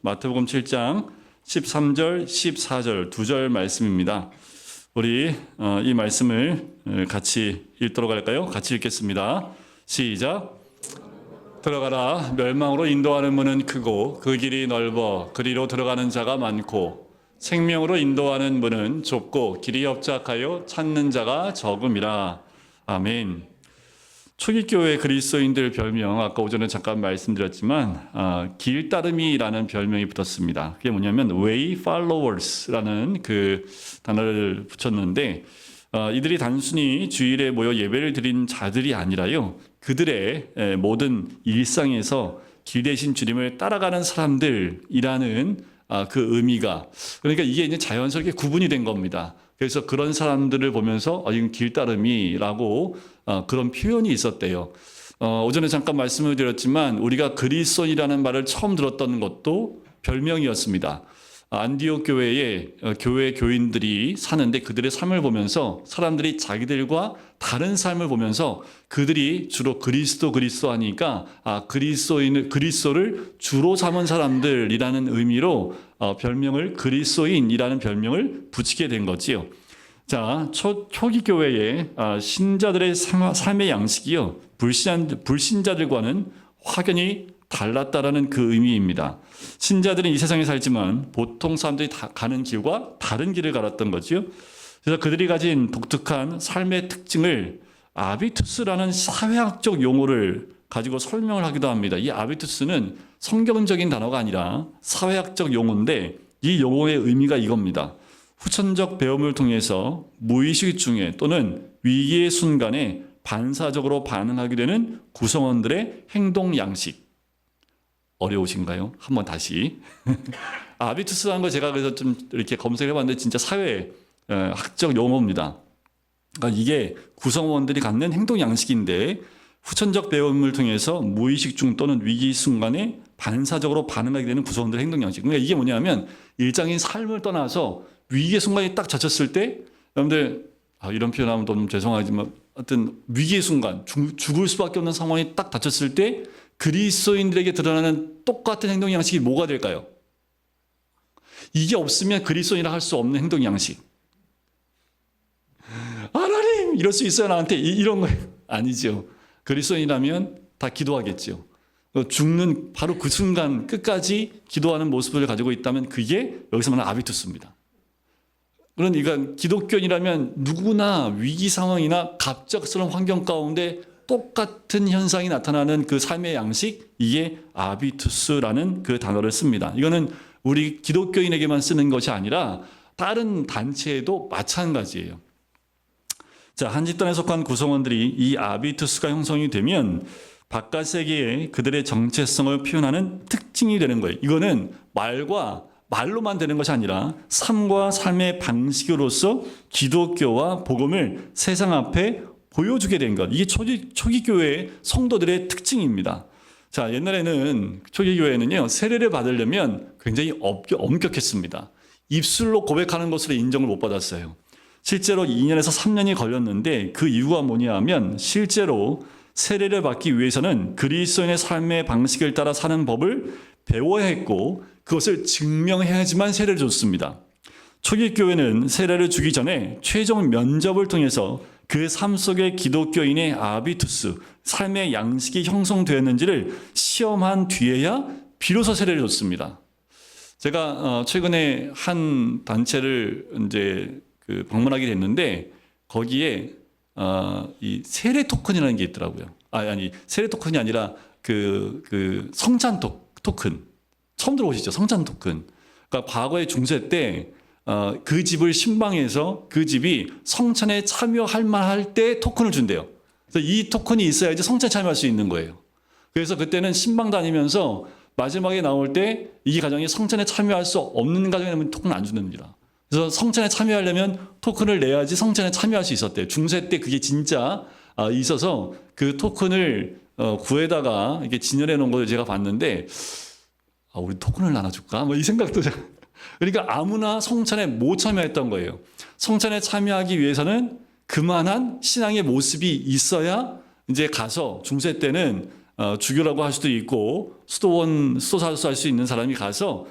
마태복음 7장 13절, 14절 두 절 말씀입니다. 우리 이 말씀을 같이 읽도록 할까요? 같이 읽겠습니다. 시작. 들어가라. 멸망으로 인도하는 문은 크고 그 길이 넓어 그리로 들어가는 자가 많고 생명으로 인도하는 문은 좁고 길이 협착하여 찾는 자가 적음이라. 아멘. 초기 교회 그리스도인들 별명 아까 오전에 잠깐 말씀드렸지만 길따름이라는 별명이 붙었습니다. 그게 뭐냐면 way followers라는 그 단어를 붙였는데 이들이 단순히 주일에 모여 예배를 드린 자들이 아니라요, 그들의 모든 일상에서 길 대신 주님을 따라가는 사람들이라는 그 의미가, 그러니까 이게 이제 자연스럽게 구분이 된 겁니다. 그래서 그런 사람들을 보면서 이건 길따름이라고 그런 표현이 있었대요. 오전에 잠깐 말씀을 드렸지만 우리가 그리스도인이라는 말을 처음 들었던 것도 별명이었습니다. 안디옥 교회에 교회 교인들이 사는데 그들의 삶을 보면서 사람들이 자기들과 다른 삶을 보면서 그들이 주로 그리스도 하니까 그리스도를 주로 삼은 사람들이라는 의미로 별명을 그리스도인이라는 별명을 붙이게 된 거지요. 자, 초기 교회의 신자들의 삶의 양식이요, 불신자들과는 확연히 달랐다라는 그 의미입니다. 신자들은 이 세상에 살지만 보통 사람들이 다 가는 길과 다른 길을 갈았던 거죠. 그래서 그들이 가진 독특한 삶의 특징을 아비투스라는 사회학적 용어를 가지고 설명을 하기도 합니다. 이 아비투스는 성경적인 단어가 아니라 사회학적 용어인데 이 용어의 의미가 이겁니다. 후천적 배움을 통해서 무의식 중에 또는 위기의 순간에 반사적으로 반응하게 되는 구성원들의 행동 양식. 어려우신가요? 한번 다시. 아비투스라는 거 제가 그래서 좀 이렇게 검색해 봤는데 진짜 사회 학적 용어입니다. 그러니까 이게 구성원들이 갖는 행동 양식인데 후천적 배움을 통해서 무의식 중 또는 위기 순간에 반사적으로 반응하게 되는 구성원들의 행동 양식. 그러니까 이게 뭐냐면 일상인 삶을 떠나서 위기의 순간이 딱 닥쳤을 때, 여러분들 이런 표현하면 좀 죄송하지만 어떤 위기의 순간, 죽을 수밖에 없는 상황이 딱 닥쳤을 때 그리스도인들에게 드러나는 똑같은 행동 양식이 뭐가 될까요? 이게 없으면 그리스도인이라 할 수 없는 행동 양식. 하나님 이럴 수 있어요 나한테 이런 거 아니죠. 그리스도인이라면 다 기도하겠죠. 죽는 바로 그 순간 끝까지 기도하는 모습을 가지고 있다면 그게 여기서 말하는 아비투스입니다. 그러니까 기독교인이라면 누구나 위기 상황이나 갑작스러운 환경 가운데 똑같은 현상이 나타나는 그 삶의 양식, 이게 아비투스라는 그 단어를 씁니다. 이거는 우리 기독교인에게만 쓰는 것이 아니라 다른 단체에도 마찬가지예요. 자, 한 집단에 속한 구성원들이 이 아비투스가 형성이 되면 바깥 세계에 그들의 정체성을 표현하는 특징이 되는 거예요. 이거는 말로만 되는 것이 아니라 삶과 삶의 방식으로서 기독교와 복음을 세상 앞에 보여주게 된 것. 이게 초기 교회의 성도들의 특징입니다. 자, 옛날에는 초기 교회는요, 세례를 받으려면 굉장히 엄격했습니다. 입술로 고백하는 것으로 인정을 못 받았어요. 실제로 2년에서 3년이 걸렸는데 그 이유가 뭐냐 하면 실제로 세례를 받기 위해서는 그리스도인의 삶의 방식을 따라 사는 법을 배워야 했고 그것을 증명해야지만 세례를 줬습니다. 초기 교회는 세례를 주기 전에 최종 면접을 통해서 그 삶 속의 기독교인의 아비투스, 삶의 양식이 형성되었는지를 시험한 뒤에야 비로소 세례를 줬습니다. 제가 최근에 한 단체를 이제 방문하게 됐는데 거기에 이 세례 토큰이라는 게 있더라고요. 아니 세례 토큰이 아니라 그 성찬 토큰. 처음 들어보시죠? 성찬 토큰. 그러니까 과거에 중세 때 그 집을 신방해서 그 집이 성찬에 참여할 만할 때 토큰을 준대요. 그래서 이 토큰이 있어야지 성찬에 참여할 수 있는 거예요. 그래서 그때는 신방 다니면서 마지막에 나올 때 이 가정이 성찬에 참여할 수 없는 가정이라면 토큰을 안 준답니다. 그래서 성찬에 참여하려면 토큰을 내야지 성찬에 참여할 수 있었대요. 중세 때 그게 진짜 있어서 그 토큰을 구에다가 이렇게 진열해 놓은 걸 제가 봤는데 우리 토큰을 나눠줄까? 뭐 이 생각도. 그러니까 아무나 성찬에 못 참여했던 거예요. 성찬에 참여하기 위해서는 그만한 신앙의 모습이 있어야 이제 가서 중세 때는 주교라고 할 수도 있고 수도사로 할 수 있는 사람이 가서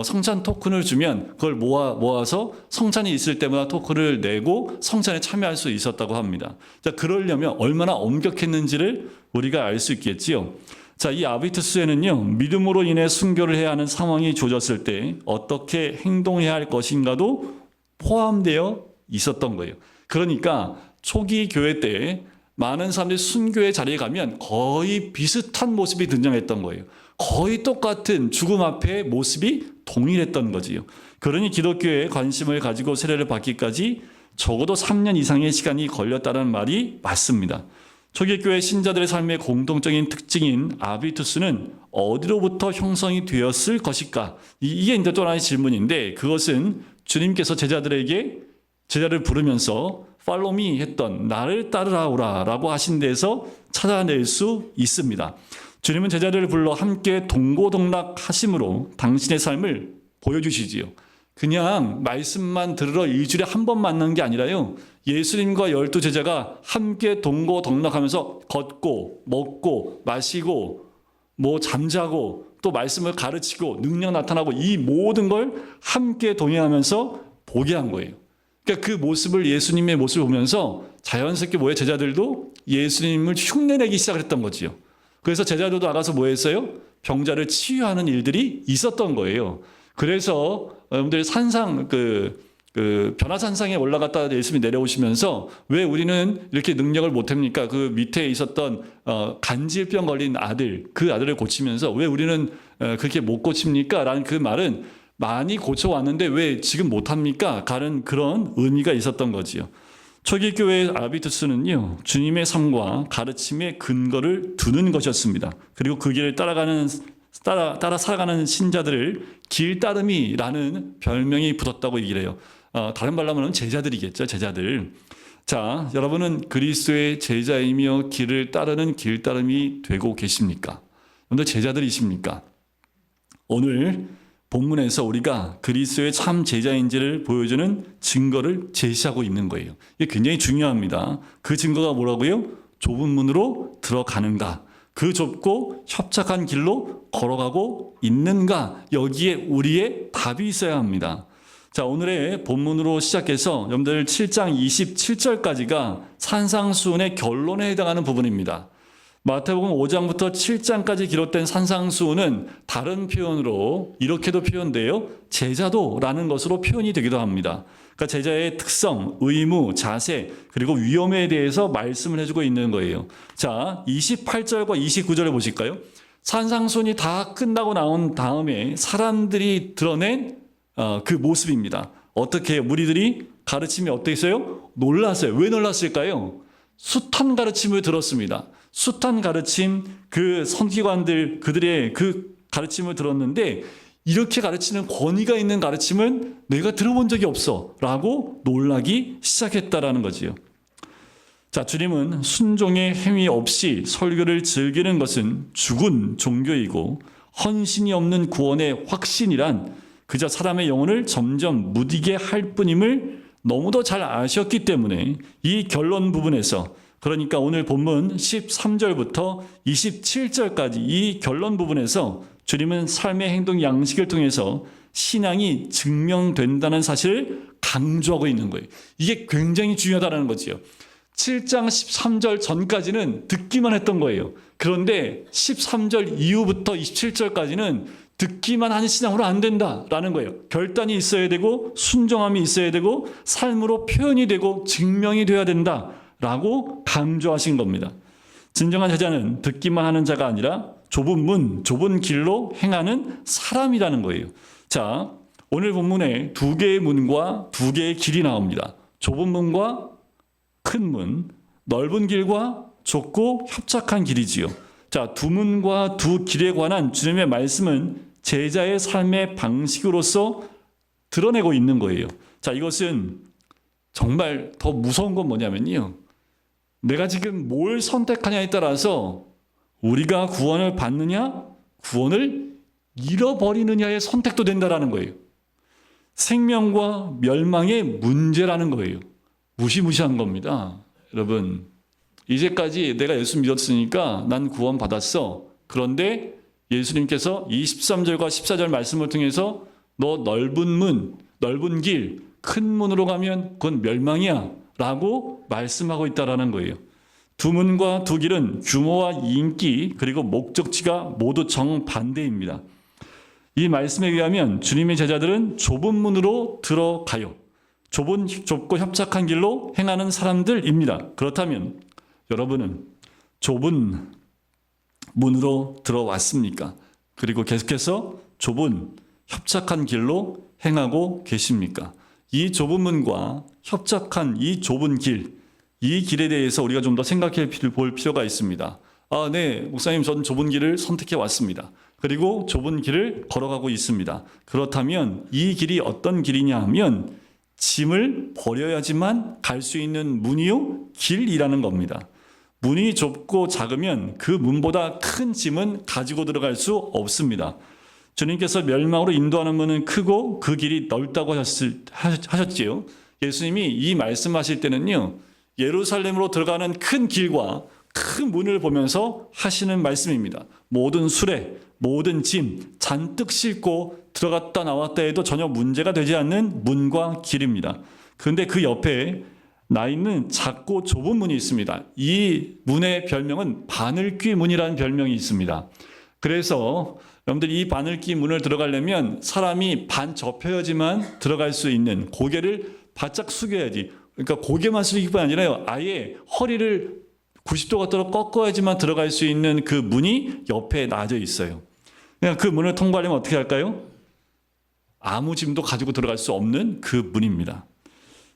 성찬 토큰을 주면 그걸 모아서 성찬이 있을 때마다 토큰을 내고 성찬에 참여할 수 있었다고 합니다. 자, 그러려면 얼마나 엄격했는지를 우리가 알 수 있겠지요. 자, 이 아비투스에는요, 믿음으로 인해 순교를 해야 하는 상황이 주어졌을 때 어떻게 행동해야 할 것인가도 포함되어 있었던 거예요. 그러니까 초기 교회 때 많은 사람들이 순교의 자리에 가면 거의 비슷한 모습이 등장했던 거예요. 거의 똑같은 죽음 앞에 모습이 동일했던 거지요. 그러니 기독교에 관심을 가지고 세례를 받기까지 적어도 3년 이상의 시간이 걸렸다는 말이 맞습니다. 초기 교회 신자들의 삶의 공통적인 특징인 아비투스는 어디로부터 형성이 되었을 것일까? 이게 이제 또 하나의 질문인데, 그것은 주님께서 제자를 부르면서 Follow me 했던 나를 따르라오라 라고 하신 데서 찾아낼 수 있습니다. 주님은 제자들을 불러 함께 동고동락 하심으로 당신의 삶을 보여주시지요. 그냥 말씀만 들으러 일주일에 한 번 만난 게 아니라요, 예수님과 12 제자가 함께 동고동락하면서 걷고 먹고 마시고 잠자고 또 말씀을 가르치고 능력 나타나고 이 모든 걸 함께 동행하면서 보게 한 거예요. 그러니까 그 모습을, 예수님의 모습을 보면서 자연스럽게 제자들도 예수님을 흉내내기 시작했던 거지요. 그래서 제자들도 알아서 했어요? 병자를 치유하는 일들이 있었던 거예요. 그래서 여러분들 변화산상에 올라갔다 예수님이 내려오시면서 왜 우리는 이렇게 능력을 못합니까? 그 밑에 있었던 간질병 걸린 아들, 그 아들을 고치면서 왜 우리는 그렇게 못 고칩니까? 라는 그 말은 많이 고쳐왔는데 왜 지금 못합니까? 가는 그런 의미가 있었던 거지요. 초기 교회의 아비투스는요, 주님의 삶과 가르침의 근거를 두는 것이었습니다. 그리고 그 길을 따라 살아가는 신자들을 길따름이라는 별명이 붙었다고 얘기를 해요. 다른 말로 하면 제자들이겠죠, 제자들. 자, 여러분은 그리스도의 제자이며 길을 따르는 길따름이 되고 계십니까? 여러분들 제자들이십니까? 오늘 본문에서 우리가 그리스도의 참 제자인지를 보여주는 증거를 제시하고 있는 거예요. 이게 굉장히 중요합니다. 그 증거가 뭐라고요? 좁은 문으로 들어가는가? 그 좁고 협착한 길로 걸어가고 있는가? 여기에 우리의 답이 있어야 합니다. 자, 오늘의 본문으로 시작해서 여러분들 7장 27절까지가 산상수훈의 결론에 해당하는 부분입니다. 마태복음 5장부터 7장까지 기록된 산상수훈은 다른 표현으로 이렇게도 표현돼요. 제자도라는 것으로 표현이 되기도 합니다. 그러니까 제자의 특성, 의무, 자세, 그리고 위험에 대해서 말씀을 해주고 있는 거예요. 자, 28절과 29절을 보실까요? 산상수훈이 다 끝나고 나온 다음에 사람들이 드러낸 그 모습입니다. 어떻게 해요? 무리들이 가르침이 어땠어요? 놀랐어요. 왜 놀랐을까요? 숱한 가르침을 들었습니다. 숱한 가르침, 그 선기관들, 그들의 그 가르침을 들었는데 이렇게 가르치는 권위가 있는 가르침은 내가 들어본 적이 없어 라고 놀라기 시작했다라는 거지요. 자, 주님은 순종의 행위 없이 설교를 즐기는 것은 죽은 종교이고 헌신이 없는 구원의 확신이란 그저 사람의 영혼을 점점 무디게 할 뿐임을 너무도 잘 아셨기 때문에 이 결론 부분에서, 그러니까 오늘 본문 13절부터 27절까지 이 결론 부분에서 주님은 삶의 행동 양식을 통해서 신앙이 증명된다는 사실을 강조하고 있는 거예요. 이게 굉장히 중요하다는 거지요. 7장 13절 전까지는 듣기만 했던 거예요. 그런데 13절 이후부터 27절까지는 듣기만 하는 신앙으로 안 된다라는 거예요. 결단이 있어야 되고 순종함이 있어야 되고 삶으로 표현이 되고 증명이 돼야 된다라고 강조하신 겁니다. 진정한 제자는 듣기만 하는 자가 아니라 좁은 문, 좁은 길로 행하는 사람이라는 거예요. 자, 오늘 본문에 두 개의 문과 두 개의 길이 나옵니다. 좁은 문과 큰 문, 넓은 길과 좁고 협착한 길이지요. 자, 두 문과 두 길에 관한 주님의 말씀은 제자의 삶의 방식으로서 드러내고 있는 거예요. 자, 이것은 정말 더 무서운 건 뭐냐면요, 내가 지금 뭘 선택하냐에 따라서 우리가 구원을 받느냐, 구원을 잃어버리느냐의 선택도 된다라는 거예요. 생명과 멸망의 문제라는 거예요. 무시무시한 겁니다. 여러분, 이제까지 내가 예수 믿었으니까 난 구원 받았어. 그런데 예수님께서 23절과 14절 말씀을 통해서 너 넓은 길, 큰 문으로 가면 그건 멸망이야 라고 말씀하고 있다라는 거예요. 두 문과 두 길은 규모와 인기 그리고 목적지가 모두 정반대입니다. 이 말씀에 의하면 주님의 제자들은 좁은 문으로 들어가요. 좁고 협착한 길로 행하는 사람들입니다. 그렇다면 여러분은 좁은 문으로 들어왔습니까? 그리고 계속해서 좁은 협착한 길로 행하고 계십니까? 이 좁은 문과 협착한 이 좁은 길, 이 길에 대해서 우리가 좀 더 생각해 볼 필요가 있습니다. 네, 목사님, 전 좁은 길을 선택해 왔습니다. 그리고 좁은 길을 걸어가고 있습니다. 그렇다면 이 길이 어떤 길이냐 하면 짐을 버려야지만 갈 수 있는 문이요, 길이라는 겁니다. 문이 좁고 작으면 그 문보다 큰 짐은 가지고 들어갈 수 없습니다. 주님께서 멸망으로 인도하는 문은 크고 그 길이 넓다고 하셨지요. 예수님이 이 말씀하실 때는요, 예루살렘으로 들어가는 큰 길과 큰 문을 보면서 하시는 말씀입니다. 모든 수레, 모든 짐 잔뜩 싣고 들어갔다 나왔다 해도 전혀 문제가 되지 않는 문과 길입니다. 그런데 그 옆에 나 있는 작고 좁은 문이 있습니다. 이 문의 별명은 바늘귀 문이라는 별명이 있습니다. 그래서 여러분들 이 바늘귀 문을 들어가려면 사람이 반 접혀야지만 들어갈 수 있는, 고개를 바짝 숙여야지. 그러니까 고개만 숙이기뿐 아니라요, 아예 허리를 90도가 떨어 꺾어야지만 들어갈 수 있는 그 문이 옆에 놔져 있어요. 그냥 그 문을 통과하려면 어떻게 할까요? 아무 짐도 가지고 들어갈 수 없는 그 문입니다.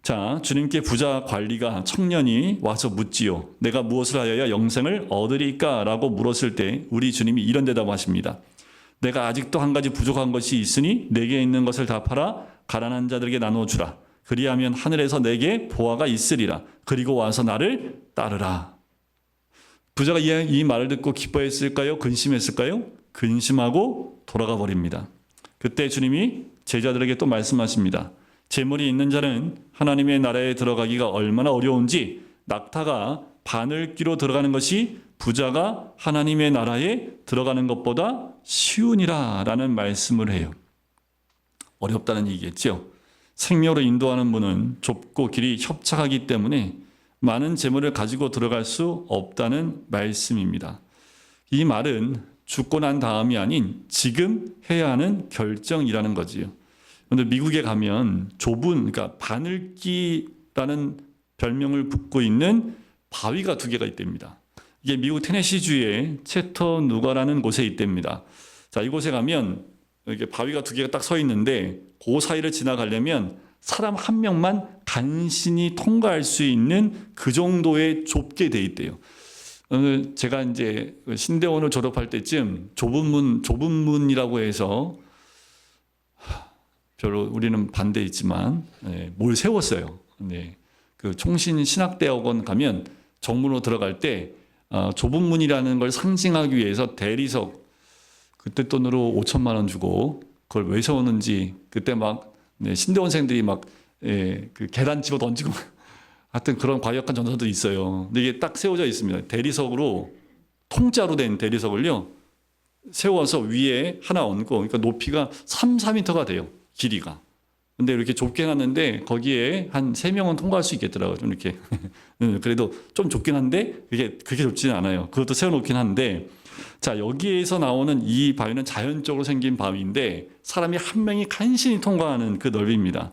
자, 주님께 부자 관리가 청년이 와서 묻지요. 내가 무엇을 하여야 영생을 얻으리까? 라고 물었을 때 우리 주님이 이런 대답하십니다. 내가 아직도 한 가지 부족한 것이 있으니 내게 있는 것을 다 팔아 가난한 자들에게 나눠주라. 그리하면 하늘에서 내게 보화가 있으리라. 그리고 와서 나를 따르라. 부자가 이 말을 듣고 기뻐했을까요? 근심했을까요? 근심하고 돌아가 버립니다. 그때 주님이 제자들에게 또 말씀하십니다. 재물이 있는 자는 하나님의 나라에 들어가기가 얼마나 어려운지 낙타가 바늘귀로 들어가는 것이 부자가 하나님의 나라에 들어가는 것보다 쉬우니라 라는 말씀을 해요. 어렵다는 얘기겠죠. 생명으로 인도하는 문은 좁고 길이 협착하기 때문에 많은 재물을 가지고 들어갈 수 없다는 말씀입니다. 이 말은 죽고 난 다음이 아닌 지금 해야 하는 결정이라는 거지요. 그런데 미국에 가면 그러니까 바늘귀라는 별명을 붙고 있는 바위가 두 개가 있답니다. 이게 미국 테네시주의 채터누가라는 곳에 있답니다. 자, 이곳에 가면 이렇게 바위가 두 개가 딱 서 있는데 그 사이를 지나가려면 사람 한 명만 간신히 통과할 수 있는 그 정도의 좁게 돼 있대요. 제가 이제 신대원을 졸업할 때쯤 좁은 문이라고 해서 별로 우리는 반대했지만 뭘 세웠어요. 네. 그 총신 신학대학원 가면 정문으로 들어갈 때 좁은 문이라는 걸 상징하기 위해서 대리석, 그때 돈으로 5천만 원 주고 그걸 왜 세웠는지 그때 막 신대원생들이 막 그 계단 집어 던지고 하여튼 그런 과격한 전사도 있어요. 근데 이게 딱 세워져 있습니다. 대리석으로 통짜로 된 대리석을요 세워서 위에 하나 얹고, 그러니까 높이가 4m가 돼요. 길이가. 근데 이렇게 좁게 해놨는데 거기에 한 3명은 통과할 수 있겠더라고요. 좀 이렇게. 그래도 좀 좁긴 한데 그렇게 좁지는 않아요. 그것도 세워놓긴 한데, 자, 여기에서 나오는 이 바위는 자연적으로 생긴 바위인데 사람이 한 명이 간신히 통과하는 그 넓이입니다.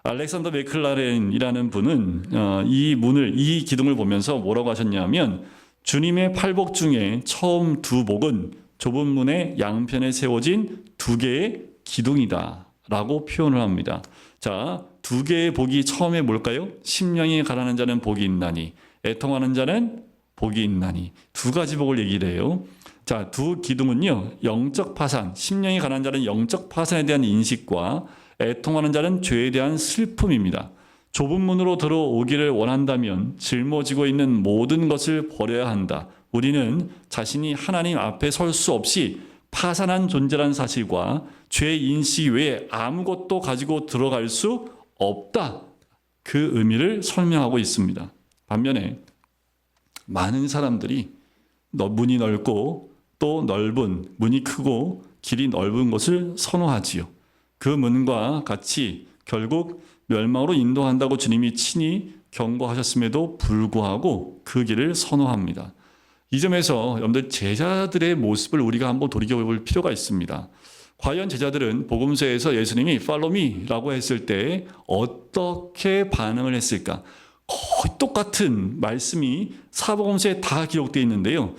알렉산더 맥클라렌이라는 분은 이 기둥을 보면서 뭐라고 하셨냐면, 주님의 팔복 중에 처음 두 복은 좁은 문의 양편에 세워진 두 개의 기둥이다 라고 표현을 합니다. 자, 두 개의 복이 처음에 뭘까요? 심령이 가난한 자는 복이 있나니, 애통하는 자는 복이 있나니. 두 가지 복을 얘기를 해요. 자, 두 기둥은요, 영적 파산, 심령이 가난한 자는 영적 파산에 대한 인식과 애통하는 자는 죄에 대한 슬픔입니다. 좁은 문으로 들어오기를 원한다면 짊어지고 있는 모든 것을 버려야 한다. 우리는 자신이 하나님 앞에 설 수 없이 파산한 존재라는 사실과 죄 인식 외에 아무것도 가지고 들어갈 수 없다. 그 의미를 설명하고 있습니다. 반면에 많은 사람들이 문이 넓고 또 넓은 문이 크고 길이 넓은 것을 선호하지요. 그 문과 같이 결국 멸망으로 인도한다고 주님이 친히 경고하셨음에도 불구하고 그 길을 선호합니다. 이 점에서 여러분들 제자들의 모습을 우리가 한번 돌이켜볼 필요가 있습니다. 과연 제자들은 복음서에서 예수님이 Follow me라고 했을 때 어떻게 반응을 했을까? 거의 똑같은 말씀이 사복음서에 다 기록되어 있는데요.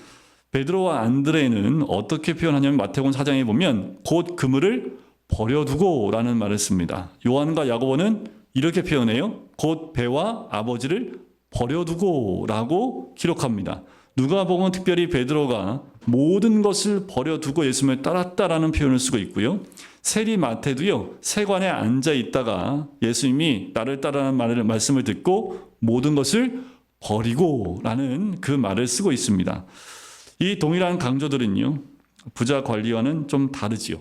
베드로와 안드레는 어떻게 표현하냐면 마태복음 4장에 보면 곧 그물을 버려두고 라는 말을 씁니다. 요한과 야고보는 이렇게 표현해요. 곧 배와 아버지를 버려두고 라고 기록합니다. 누가복음은 특별히 베드로가 모든 것을 버려두고 예수님을 따랐다라는 표현을 쓰고 있고요. 세리 마태도요. 세관에 앉아 있다가 예수님이 나를 따르라는 말씀을 듣고 모든 것을 버리고라는 그 말을 쓰고 있습니다. 이 동일한 강조들은요. 부자 관리와는 좀 다르지요.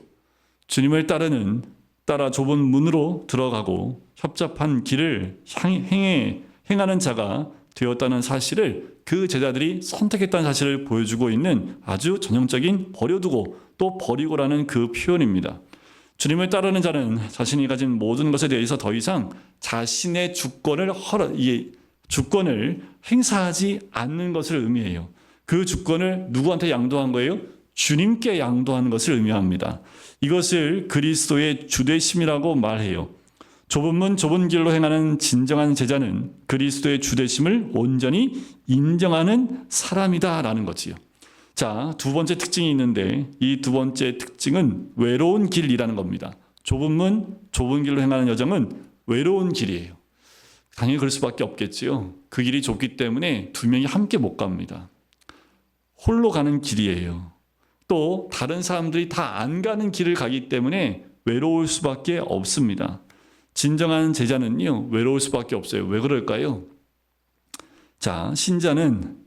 주님을 따라 좁은 문으로 들어가고 협잡한 길을 행하는 자가 되었다는 사실을 그 제자들이 선택했다는 사실을 보여주고 있는 아주 전형적인 버려두고 또 버리고라는 그 표현입니다. 주님을 따르는 자는 자신이 가진 모든 것에 대해서 더 이상 자신의 주권을 행사하지 않는 것을 의미해요. 그 주권을 누구한테 양도한 거예요? 주님께 양도한 것을 의미합니다. 이것을 그리스도의 주되심이라고 말해요. 좁은 문 좁은 길로 행하는 진정한 제자는 그리스도의 주되심을 온전히 인정하는 사람이다라는 거지요. 자, 두 번째 특징이 있는데 이 두 번째 특징은 외로운 길이라는 겁니다. 좁은 문 좁은 길로 행하는 여정은 외로운 길이에요. 당연히 그럴 수밖에 없겠지요. 그 길이 좁기 때문에 두 명이 함께 못 갑니다. 홀로 가는 길이에요. 또 다른 사람들이 다 안 가는 길을 가기 때문에 외로울 수밖에 없습니다. 진정한 제자는요, 외로울 수밖에 없어요. 왜 그럴까요? 자, 신자는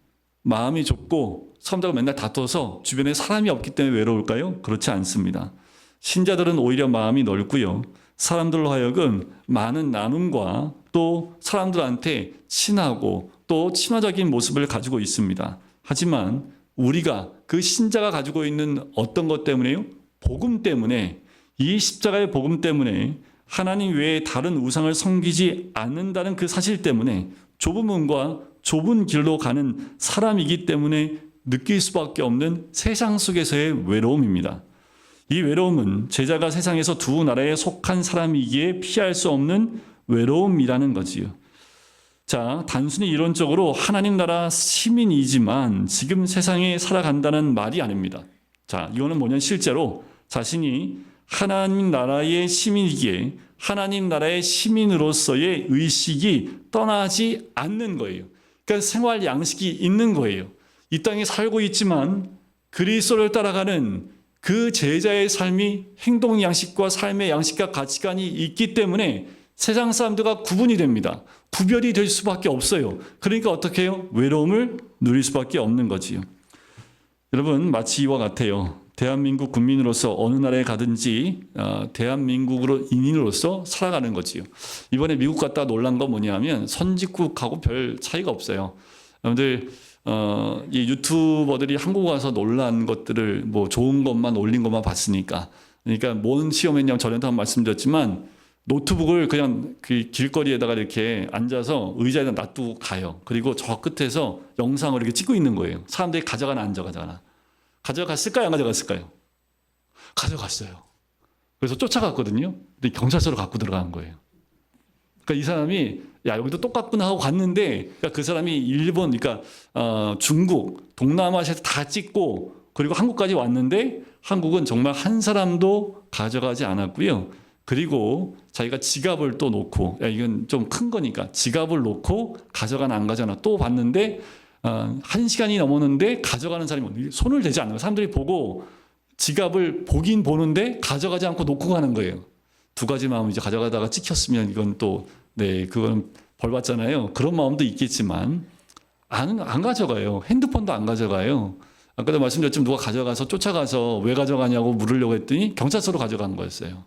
마음이 좁고 사람들과 맨날 다퉈서 주변에 사람이 없기 때문에 외로울까요? 그렇지 않습니다. 신자들은 오히려 마음이 넓고요. 사람들로 하여금 많은 나눔과 또 사람들한테 친하고 또 친화적인 모습을 가지고 있습니다. 하지만 우리가 그 신자가 가지고 있는 어떤 것 때문에요? 복음 때문에, 이 십자가의 복음 때문에 하나님 외에 다른 우상을 섬기지 않는다는 그 사실 때문에 좁은 문과 좁은 길로 가는 사람이기 때문에 느낄 수밖에 없는 세상 속에서의 외로움입니다. 이 외로움은 제자가 세상에서 두 나라에 속한 사람이기에 피할 수 없는 외로움이라는 거지요. 자, 단순히 이론적으로 하나님 나라 시민이지만 지금 세상에 살아간다는 말이 아닙니다. 자, 이거는 뭐냐면 실제로 자신이 하나님 나라의 시민이기에 하나님 나라의 시민으로서의 의식이 떠나지 않는 거예요. 그러니까 생활 양식이 있는 거예요. 이 땅에 살고 있지만 그리스도를 따라가는 그 제자의 삶이 행동 양식과 삶의 양식과 가치관이 있기 때문에 세상 사람들과 구분이 됩니다. 구별이 될 수밖에 없어요. 그러니까 어떻게 해요? 외로움을 누릴 수밖에 없는 거지요. 여러분, 마치 이와 같아요. 대한민국 국민으로서 어느 나라에 가든지 대한민국으로 인인으로서 살아가는 거지요. 이번에 미국 갔다가 놀란 건 뭐냐면 선진국하고 별 차이가 없어요. 여러분들 이 유튜버들이 한국 와서 놀란 것들을 뭐 좋은 것만 올린 것만 봤으니까, 그러니까 뭔 시험했냐면 전에도 한번 말씀드렸지만 노트북을 그냥 그 길거리에다가 이렇게 앉아서 의자에다 놔두고 가요. 그리고 저 끝에서 영상을 이렇게 찍고 있는 거예요. 사람들이 가져가나 안 가져가나. 가져갔을까요? 안 가져갔을까요? 가져갔어요. 그래서 쫓아갔거든요. 근데 경찰서로 갖고 들어간 거예요. 그러니까 이 사람이 야 여기도 똑같구나 하고 갔는데, 그러니까 그 사람이 일본, 그러니까 중국, 동남아시아에서 다 찍고 그리고 한국까지 왔는데 한국은 정말 한 사람도 가져가지 않았고요. 그리고 자기가 지갑을 또 놓고, 야 이건 좀 큰 거니까 지갑을 놓고 가져가나 안 가져가나 또 봤는데 1시간이 넘었는데 가져가는 사람이 손을 대지 않는 거예요. 사람들이 보고 지갑을 보긴 보는데 가져가지 않고 놓고 가는 거예요. 두 가지 마음, 이제 가져가다가 찍혔으면 이건 또 그건 벌 받잖아요. 그런 마음도 있겠지만 안 가져가요. 핸드폰도 안 가져가요. 아까도 말씀드렸지만 누가 가져가서 쫓아가서 왜 가져가냐고 물으려고 했더니 경찰서로 가져간 거였어요.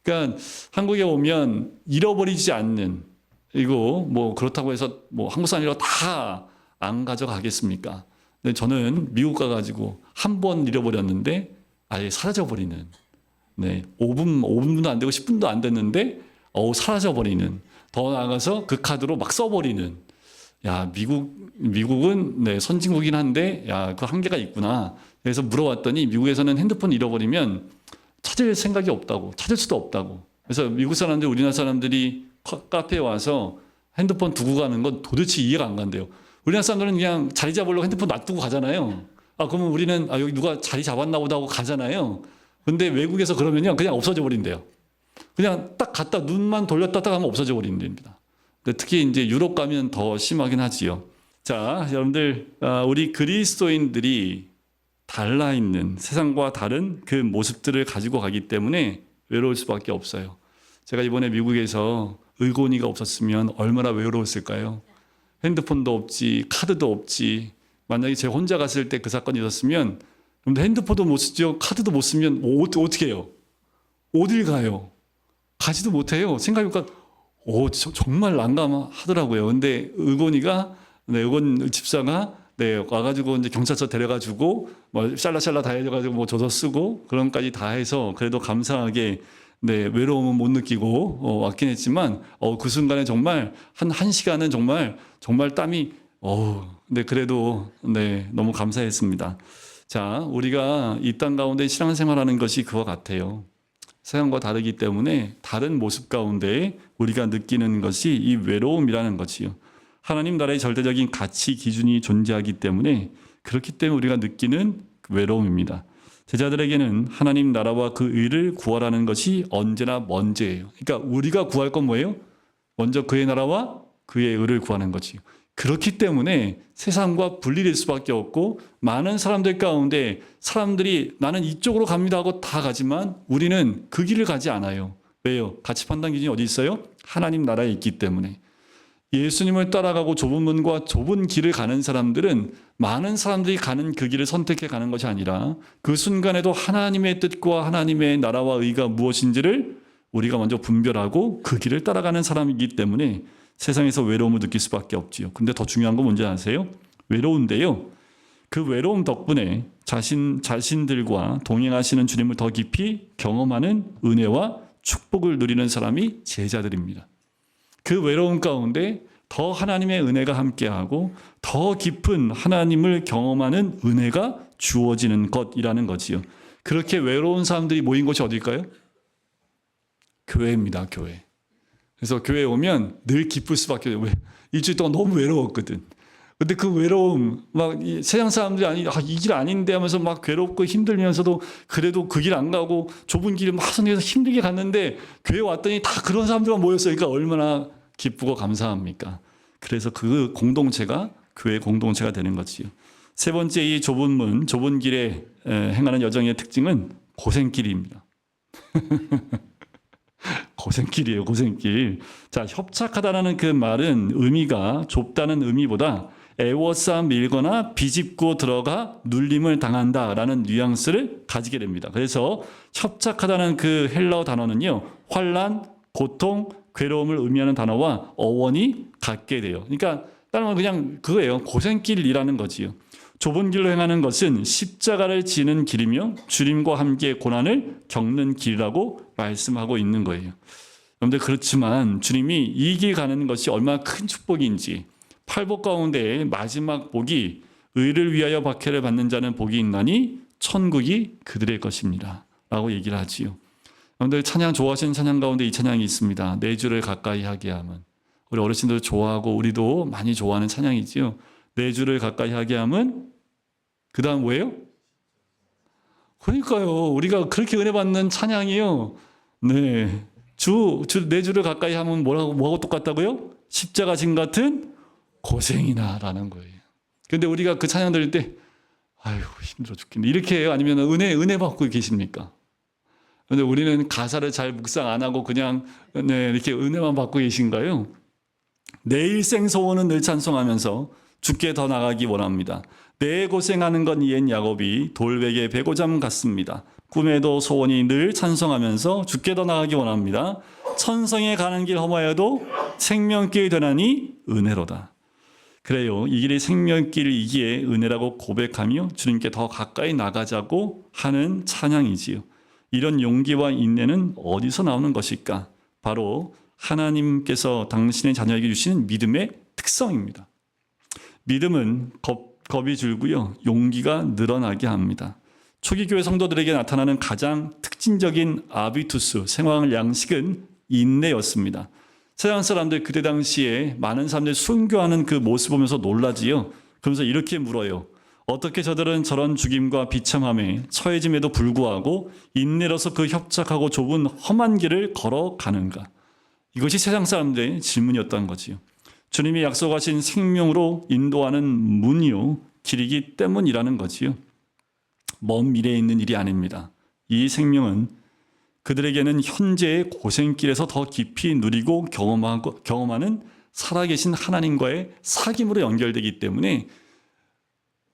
그러니까 한국에 오면 잃어버리지 않는, 그리고 뭐 그렇다고 해서 뭐 한국 사람이라고 다 안 가져가겠습니까? 근데 저는 미국 가가지고 한 번 잃어버렸는데 아예 사라져버리는, 5분도 안 되고 10분도 안 됐는데 사라져버리는, 더 나아가서 그 카드로 막 써버리는, 야, 미국은 선진국이긴 한데 야, 그 한계가 있구나. 그래서 물어봤더니 미국에서는 핸드폰 잃어버리면 찾을 생각이 없다고, 찾을 수도 없다고. 그래서 미국 사람들, 우리나라 사람들이 카페에 와서 핸드폰 두고 가는 건 도대체 이해가 안 간대요. 우리나라 사람들은 그냥 자리 잡으려고 핸드폰 놔두고 가잖아요. 그러면 우리는 여기 누가 자리 잡았나 보다 하고 가잖아요. 근데 외국에서 그러면요, 그냥 없어져 버린대요. 그냥 딱 갔다 눈만 돌렸다 딱 하면 없어져 버린답니다. 특히 이제 유럽 가면 더 심하긴 하지요. 자, 여러분들, 우리 그리스도인들이 달라 있는, 세상과 다른 그 모습들을 가지고 가기 때문에 외로울 수밖에 없어요. 제가 이번에 미국에서 의곤이가 없었으면 얼마나 외로웠을까요? 핸드폰도 없지, 카드도 없지. 만약에 제가 혼자 갔을 때 그 사건이 있었으면, 핸드폰도 못 쓰죠, 카드도 못 쓰면 어떻게 해요? 어딜 가요? 가지도 못해요. 생각해보니까 정말 난감하더라고요. 근데 의곤이가, 의곤 집사가 와가지고 이제 경찰서 데려가지고 뭐 샬라샬라 다 해가지고 뭐 줘서 쓰고 그런 까지 다 해서 그래도 감사하게 외로움은 못 느끼고 왔긴 했지만 그 순간에 정말 한 시간은 정말 땀이 근데 그래도 너무 감사했습니다. 자, 우리가 이 땅 가운데 신앙생활하는 것이 그와 같아요. 세상과 다르기 때문에 다른 모습 가운데 우리가 느끼는 것이 이 외로움이라는 것이요. 하나님 나라의 절대적인 가치 기준이 존재하기 때문에, 그렇기 때문에 우리가 느끼는 외로움입니다. 제자들에게는 하나님 나라와 그 의를 구하라는 것이 언제나 먼저예요. 그러니까 우리가 구할 건 뭐예요? 먼저 그의 나라와 그의 의를 구하는 거지요. 그렇기 때문에 세상과 분리될 수밖에 없고, 많은 사람들 가운데 사람들이 나는 이쪽으로 갑니다 하고 다 가지만 우리는 그 길을 가지 않아요. 왜요? 가치 판단 기준이 어디 있어요? 하나님 나라에 있기 때문에. 예수님을 따라가고 좁은 문과 좁은 길을 가는 사람들은 많은 사람들이 가는 그 길을 선택해 가는 것이 아니라 그 순간에도 하나님의 뜻과 하나님의 나라와 의가 무엇인지를 우리가 먼저 분별하고 그 길을 따라가는 사람이기 때문에 세상에서 외로움을 느낄 수밖에 없지요. 근데 더 중요한 건 뭔지 아세요? 외로운데요, 그 외로움 덕분에 자신들과 동행하시는 주님을 더 깊이 경험하는 은혜와 축복을 누리는 사람이 제자들입니다. 그 외로움 가운데 더 하나님의 은혜가 함께하고 더 깊은 하나님을 경험하는 은혜가 주어지는 것이라는 거지요. 그렇게 외로운 사람들이 모인 곳이 어딜까요? 교회입니다. 교회. 그래서 교회에 오면 늘 기쁠 수밖에 없어요. 일주일 동안 너무 외로웠거든. 근데 그 외로움, 막 세상 사람들이 이 길 아닌데 하면서 막 괴롭고 힘들면서도 그래도 그 길 안 가고 좁은 길을 막 선해서 힘들게 갔는데 교회 왔더니 다 그런 사람들만 모였어요. 그러니까 얼마나 기쁘고 감사합니까? 그래서 그 공동체가 교회 공동체가 되는 거지요. 세 번째, 이 좁은 문, 좁은 길에 행하는 여정의 특징은 고생길입니다. 고생길이에요, 고생길. 자, 협착하다라는 그 말은 의미가 좁다는 의미보다 애워싸 밀거나 비집고 들어가 눌림을 당한다라는 뉘앙스를 가지게 됩니다. 그래서 협착하다는 그 헬라어 단어는요, 환난, 고통, 괴로움을 의미하는 단어와 어원이 같게 돼요. 그러니까 다른 건 그냥 그거예요. 고생길이라는 거지요. 좁은 길로 행하는 것은 십자가를 지는 길이며 주님과 함께 고난을 겪는 길이라고 말씀하고 있는 거예요. 여러분들, 그렇지만 주님이 이 길 가는 것이 얼마나 큰 축복인지, 팔복 가운데 마지막 복이 의를 위하여 박해를 받는 자는 복이 있나니 천국이 그들의 것입니다 라고 얘기를 하지요. 여러분들, 찬양 좋아하시는 찬양 가운데 이 찬양이 있습니다. 내 주를 가까이 하게 함은. 우리 어르신들 좋아하고 우리도 많이 좋아하는 찬양이지요. 내 주를 가까이 하게 함은, 그 다음 뭐예요? 그러니까요, 우리가 그렇게 은혜 받는 찬양이요. 내 주를 가까이 하면 뭐하고 똑같다고요? 십자가 진 같은 고생이나 라는 거예요. 근데 우리가 그 찬양 들을 때 아유 힘들어 죽겠네 이렇게 해요? 아니면 은혜 받고 계십니까? 근데 우리는 가사를 잘 묵상 안 하고 그냥 이렇게 은혜만 받고 계신가요? 내 일생 소원은 늘 찬송하면서 주께 더 나가기 원합니다. 내 고생하는 건 이엔 야곱이 돌베개 배고잠 같습니다. 꿈에도 소원이 늘 찬송하면서 주께 더 나가기 원합니다. 천성에 가는 길 험하여도 생명길 되나니 은혜로다. 그래요. 이 길이 생명길이기에 은혜라고 고백하며 주님께 더 가까이 나가자고 하는 찬양이지요. 이런 용기와 인내는 어디서 나오는 것일까? 바로 하나님께서 당신의 자녀에게 주시는 믿음의 특성입니다. 믿음은 겁이 줄고요, 용기가 늘어나게 합니다. 초기 교회 성도들에게 나타나는 가장 특징적인 아비투스, 생활 양식은 인내였습니다. 세상 사람들 그때 당시에 많은 사람들이 순교하는 그 모습 보면서 놀라지요. 그러면서 이렇게 물어요. 어떻게 저들은 저런 죽임과 비참함에 처해짐에도 불구하고 인내로서 그 협착하고 좁은 험한 길을 걸어가는가? 이것이 세상 사람들의 질문이었던 거지요. 주님이 약속하신 생명으로 인도하는 문이요, 길이기 때문이라는 거지요. 먼 미래에 있는 일이 아닙니다. 이 생명은 그들에게는 현재의 고생길에서 더 깊이 누리고 경험하는 살아계신 하나님과의 사귐으로 연결되기 때문에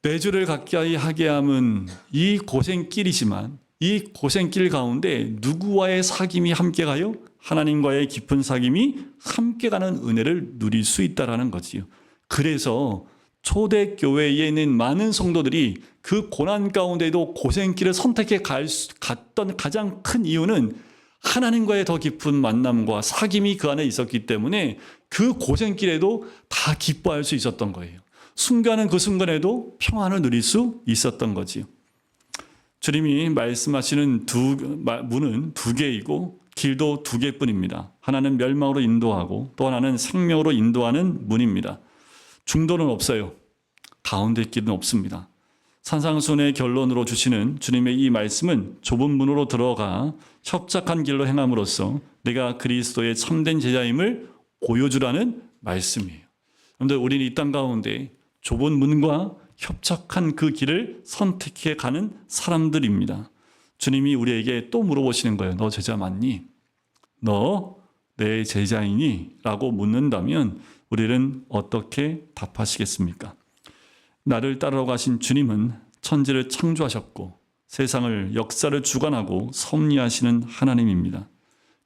내주를 가까이 하게 함은 이 고생길이지만 이 고생길 가운데 누구와의 사귐이 함께 가요? 하나님과의 깊은 사귐이 함께 가는 은혜를 누릴 수 있다는 거지요. 그래서 초대교회에 있는 많은 성도들이 그 고난 가운데도 고생길을 선택해 갔던 가장 큰 이유는 하나님과의 더 깊은 만남과 사귐이 그 안에 있었기 때문에 그 고생길에도 다 기뻐할 수 있었던 거예요. 순간은 그 순간에도 평안을 누릴 수 있었던 거지요. 주님이 말씀하시는 문은 두 개이고 길도 두 개뿐입니다. 하나는 멸망으로 인도하고 또 하나는 생명으로 인도하는 문입니다. 중도는 없어요. 가운데 길은 없습니다. 산상순의 결론으로 주시는 주님의 이 말씀은 좁은 문으로 들어가 협착한 길로 행함으로써 내가 그리스도의 참된 제자임을 보여주라는 말씀이에요. 그런데 우리는 이 땅 가운데 좁은 문과 협착한 그 길을 선택해 가는 사람들입니다. 주님이 우리에게 또 물어보시는 거예요. 너 제자 맞니? 너 내 제자이니? 라고 묻는다면 우리는 어떻게 답하시겠습니까? 나를 따르러 가신 주님은 천지를 창조하셨고 세상을 역사를 주관하고 섭리하시는 하나님입니다.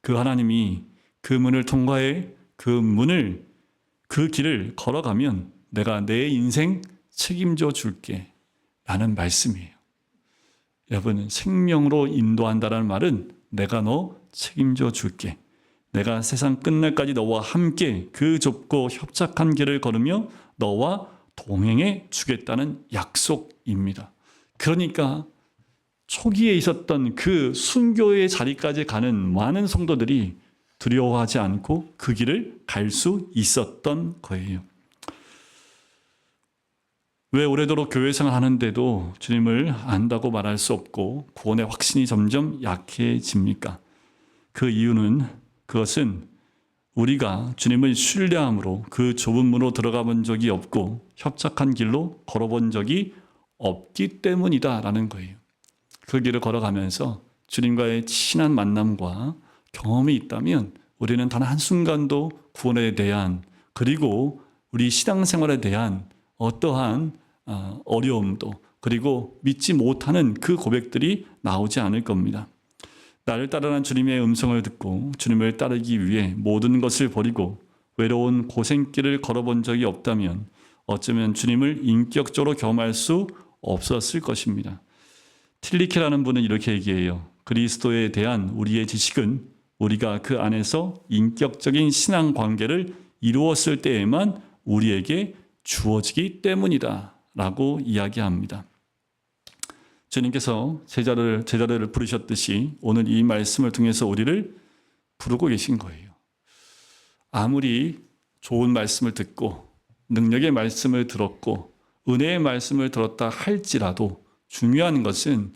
그 하나님이 그 문을 통과해 그 길을 걸어가면 내가 내 인생 책임져 줄게 라는 말씀이에요. 여러분, 생명으로 인도한다는 말은 내가 너 책임져 줄게. 내가 세상 끝날까지 너와 함께 그 좁고 협착한 길을 걸으며 너와 동행해 주겠다는 약속입니다. 그러니까 초기에 있었던 그 순교의 자리까지 가는 많은 성도들이 두려워하지 않고 그 길을 갈 수 있었던 거예요. 왜 오래도록 교회 생활하는데도 주님을 안다고 말할 수 없고 구원의 확신이 점점 약해집니까? 그 이유는 그것은 우리가 주님을 신뢰함으로 그 좁은 문으로 들어가 본 적이 없고 협착한 길로 걸어본 적이 없기 때문이다라는 거예요. 그 길을 걸어가면서 주님과의 친한 만남과 경험이 있다면 우리는 단 한순간도 구원에 대한 그리고 우리 신앙생활에 대한 어떠한 어려움도 그리고 믿지 못하는 그 고백들이 나오지 않을 겁니다. 나를 따르는 주님의 음성을 듣고 주님을 따르기 위해 모든 것을 버리고 외로운 고생길을 걸어본 적이 없다면 어쩌면 주님을 인격적으로 경험할 수 없었을 것입니다. 틸리케라는 분은 이렇게 얘기해요. 그리스도에 대한 우리의 지식은 우리가 그 안에서 인격적인 신앙 관계를 이루었을 때에만 우리에게 주어지기 때문이다 라고 이야기합니다. 주님께서 제자를 부르셨듯이 오늘 이 말씀을 통해서 우리를 부르고 계신 거예요. 아무리 좋은 말씀을 듣고 능력의 말씀을 들었고 은혜의 말씀을 들었다 할지라도 중요한 것은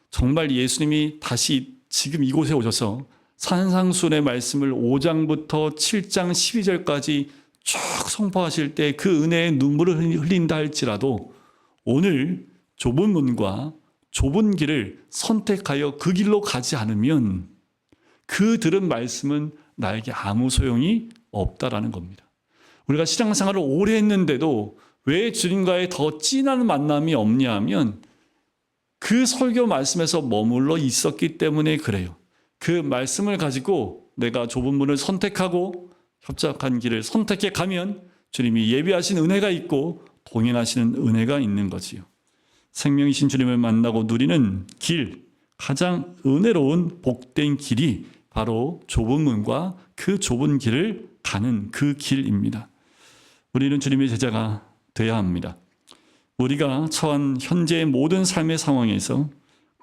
정말 예수님이 다시 지금 이곳에 오셔서 산상순의 말씀을 5장부터 7장 12절까지 쭉 선포하실 때 그 은혜의 눈물을 흘린다 할지라도 오늘 좁은 문과 좁은 길을 선택하여 그 길로 가지 않으면 그 들은 말씀은 나에게 아무 소용이 없다라는 겁니다. 우리가 신앙생활을 오래 했는데도 왜 주님과의 더 진한 만남이 없냐 하면 그 설교 말씀에서 머물러 있었기 때문에 그래요. 그 말씀을 가지고 내가 좁은 문을 선택하고 협착한 길을 선택해 가면 주님이 예비하신 은혜가 있고 동행하시는 은혜가 있는 거지요. 생명이신 주님을 만나고 누리는 길, 가장 은혜로운 복된 길이 바로 좁은 문과 그 좁은 길을 가는 그 길입니다. 우리는 주님의 제자가 되어야 합니다. 우리가 처한 현재의 모든 삶의 상황에서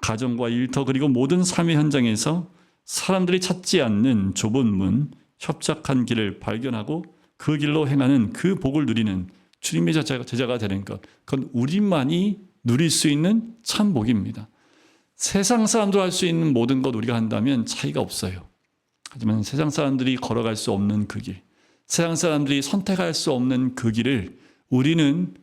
가정과 일터 그리고 모든 삶의 현장에서 사람들이 찾지 않는 좁은 문, 협착한 길을 발견하고 그 길로 행하는 그 복을 누리는 주님의 제자가 되는 것, 그건 우리만이 누릴 수 있는 참 복입니다. 세상 사람도 할 수 있는 모든 것 우리가 한다면 차이가 없어요. 하지만 세상 사람들이 걸어갈 수 없는 그 길, 세상 사람들이 선택할 수 없는 그 길을 우리는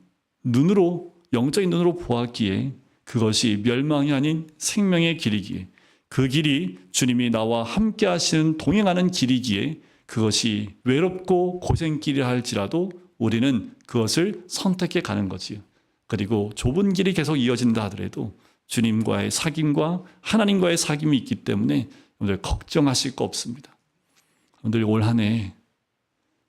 영적인 눈으로 보았기에 그것이 멸망이 아닌 생명의 길이기에, 그 길이 주님이 나와 함께 하시는 동행하는 길이기에 그것이 외롭고 고생길이라 할지라도 우리는 그것을 선택해 가는 거지요. 그리고 좁은 길이 계속 이어진다 하더라도 주님과의 사귐과 하나님과의 사귐이 있기 때문에 여러분들 걱정하실 거 없습니다. 여러분들 올 한 해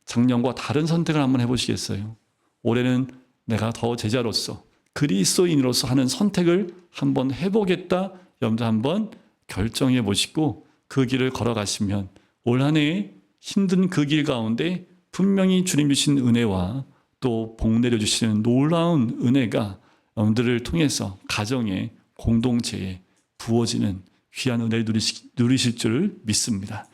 작년과 다른 선택을 한번 해보시겠어요? 올해는 내가 더 제자로서 그리스도인으로서 하는 선택을 한번 해보겠다. 여러분들 한번 결정해 보시고 그 길을 걸어가시면 올 한 해 힘든 그 길 가운데 분명히 주님 주신 은혜와 또 복 내려주시는 놀라운 은혜가 여러분들을 통해서 가정에 공동체에 부어지는 귀한 은혜를 누리실 줄 믿습니다.